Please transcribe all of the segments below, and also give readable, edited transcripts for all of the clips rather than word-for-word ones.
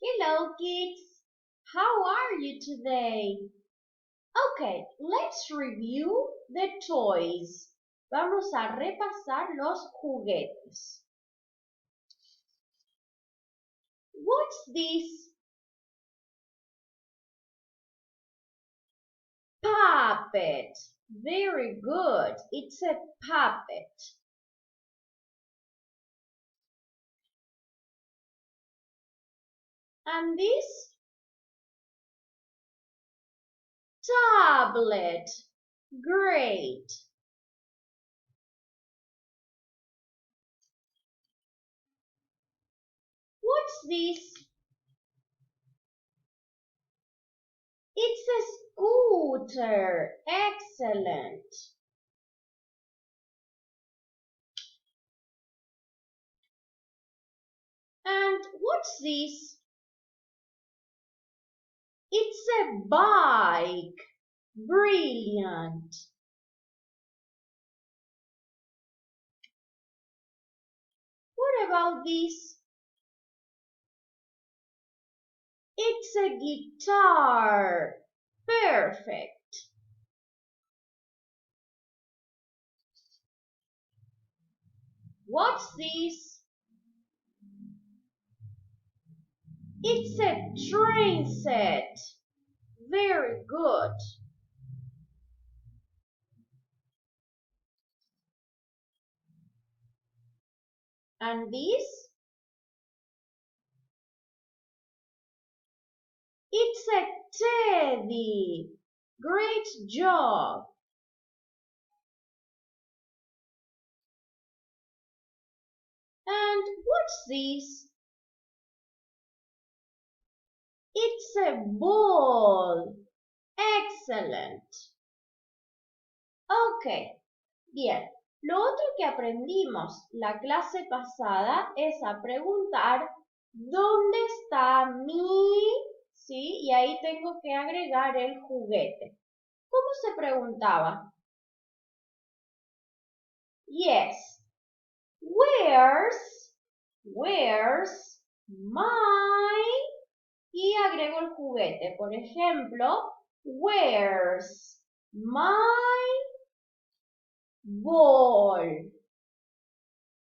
Hello, kids. How are you today? Okay, let's review the toys. Vamos a repasar los juguetes. What's this? Puppet. Very good. It's a puppet. And this? Tablet. Great. What's this? It's a scooter. Excellent. And what's this? It's a bike. Brilliant. What about this? It's a guitar. Perfect. What's this? It's a train set. Very good. And this? It's a teddy. Great job. And what's this? It's a ball. Excellent. Ok, bien. Lo otro que aprendimos la clase pasada es a preguntar ¿dónde está mi? ¿Sí? Y ahí tengo que agregar el juguete. ¿Cómo se preguntaba? Yes. Where's my? Y agrego el juguete. Por ejemplo, where's my ball?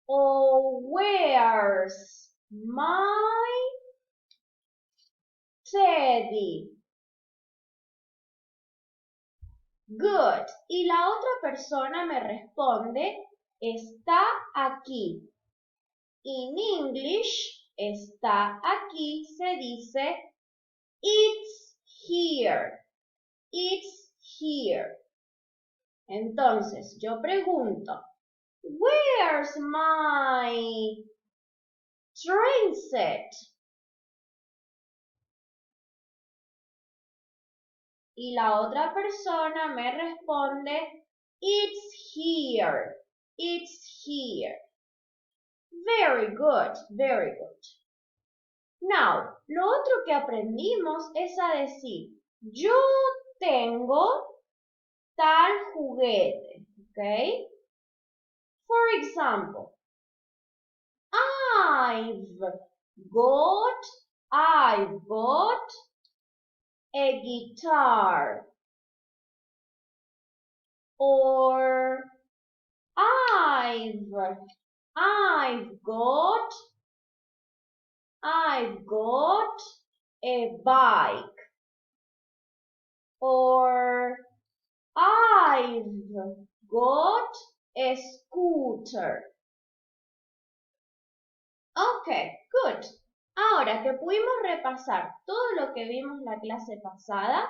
O where's my teddy? Good. Y la otra persona me responde, está aquí. In English, está aquí se dice, it's here. It's here. Entonces, yo pregunto, where's my train set? Y la otra persona me responde, it's here. It's here. Very good, very good. Now, lo otro que aprendimos es a decir, yo tengo tal juguete, ¿ok? For example, I've got a guitar. Or I've got a bike. Or I've got a scooter. Ok, good. Ahora que pudimos repasar todo lo que vimos la clase pasada,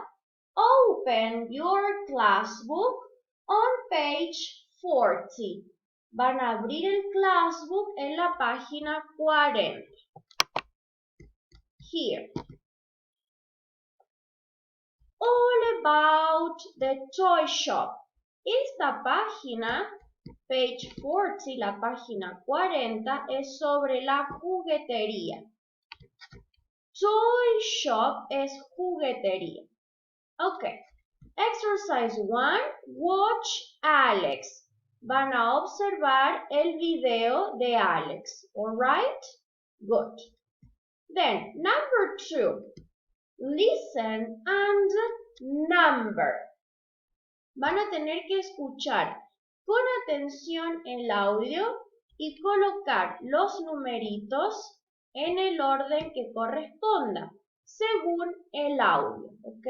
open your classbook on page 40. Van a abrir el classbook en la página 40. Here. All about the toy shop. Esta página, page 40, la página 40, es sobre la juguetería. Toy shop es juguetería. Ok. Exercise 1. Watch Alex. Van a observar el video de Alex. Alright? Good. Then, number 2, listen and number. Van a tener que escuchar con atención el audio y colocar los numeritos en el orden que corresponda, según el audio, ¿ok?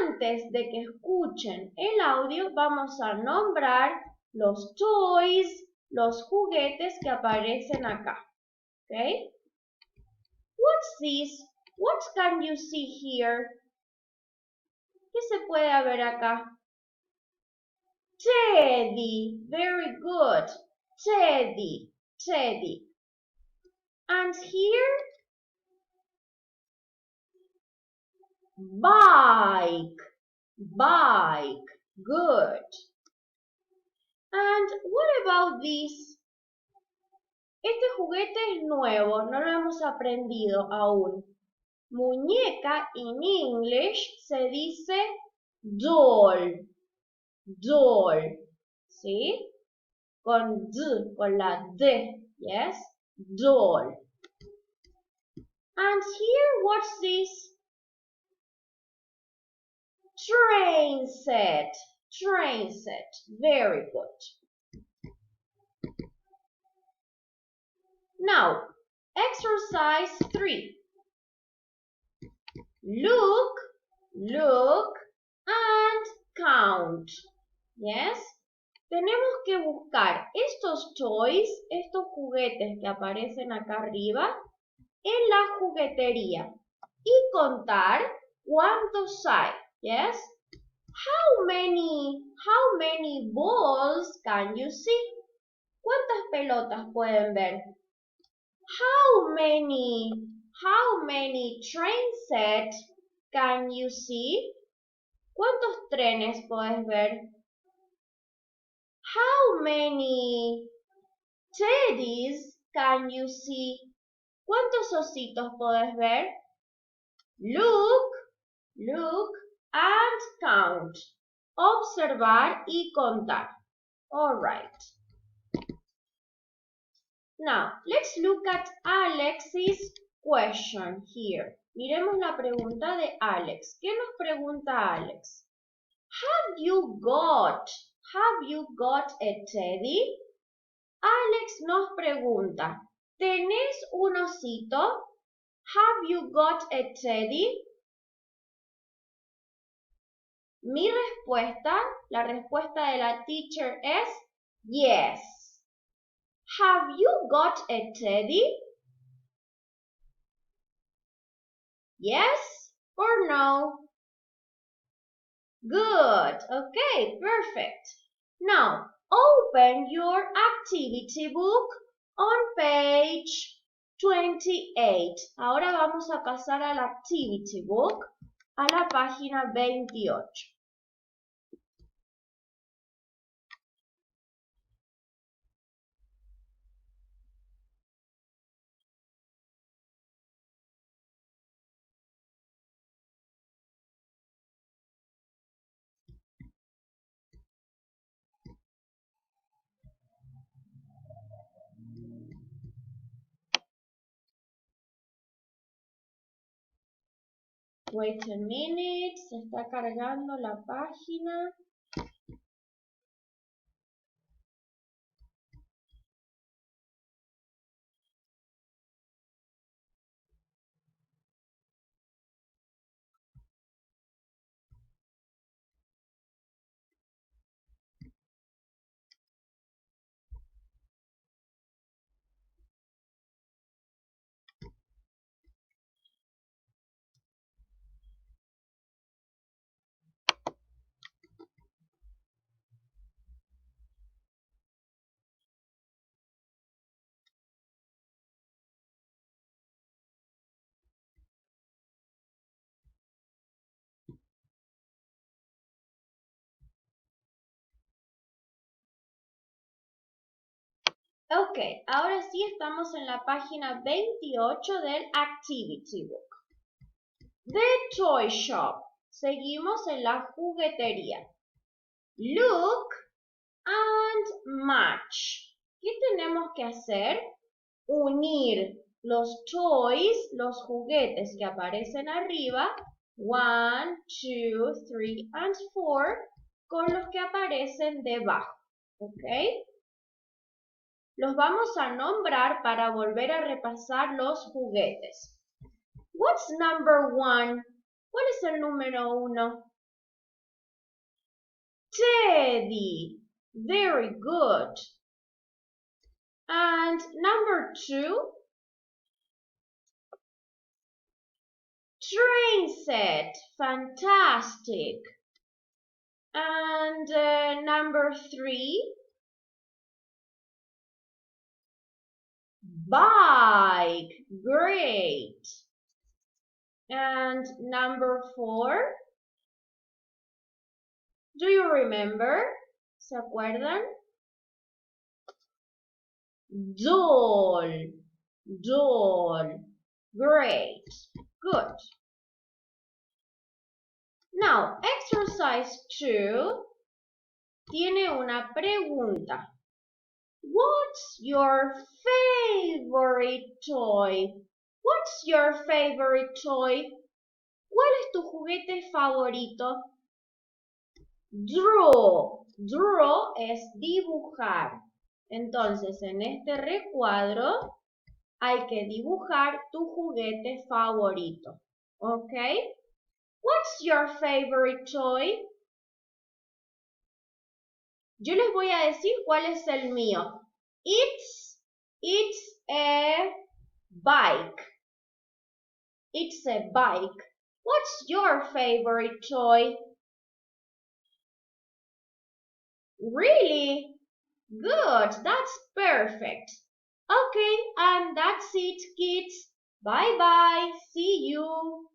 Antes de que escuchen el audio, vamos a nombrar los toys, los juguetes que aparecen acá, ¿ok? What's this? What can you see here? ¿Qué se puede ver acá? Teddy. Very good. Teddy. Teddy. And here? Bike. Bike. Good. And what about this? Este juguete es nuevo, no lo hemos aprendido aún. Muñeca in English se dice doll. Doll. ¿Sí? Con D, con la D. Yes? Doll. And here, what's this? Train set. Train set. Very good. Now, exercise 3. Look, look, and count. Yes? Tenemos que buscar estos toys, estos juguetes que aparecen acá arriba, en la juguetería y contar cuántos hay. Yes? How many balls can you see? ¿Cuántas pelotas pueden ver? How many train sets can you see? ¿Cuántos trenes puedes ver? How many teddies can you see? ¿Cuántos ositos puedes ver? Look, look, and count. Observar y contar. All right. Now, let's look at Alex's question here. Miremos la pregunta de Alex. ¿Qué nos pregunta Alex? Have you got a teddy? Alex nos pregunta, ¿tenés un osito? Have you got a teddy? Mi respuesta, la respuesta de la teacher es yes. Have you got a teddy? Yes or no? Good. Okay, perfect. Now, open your activity book on page 28. Ahora vamos a pasar al activity book, a la página 28. Wait a minute, se está cargando la página. Ok, ahora sí estamos en la página 28 del Activity Book. The Toy Shop. Seguimos en la juguetería. Look and match. ¿Qué tenemos que hacer? Unir los toys, los juguetes que aparecen arriba, 1, 2, 3, and 4, con los que aparecen debajo. ¿Ok? Los vamos a nombrar para volver a repasar los juguetes. What's number 1? ¿Cuál es el número 1? Teddy. Very good. And number 2? Train set. Fantastic. And number 3? Bike. Great. And number 4? Do you remember? ¿Se acuerdan? Doll. Doll. Great. Good. Now, exercise 2 tiene una pregunta. What's your favorite toy? What's your favorite toy? ¿Cuál es tu juguete favorito? Draw. Draw es dibujar. Entonces, en este recuadro hay que dibujar tu juguete favorito. ¿Ok? What's your favorite toy? Yo les voy a decir cuál es el mío. It's a bike. It's a bike. What's your favorite toy? Really? Good. That's perfect. Okay, and that's it, kids. Bye-bye. See you.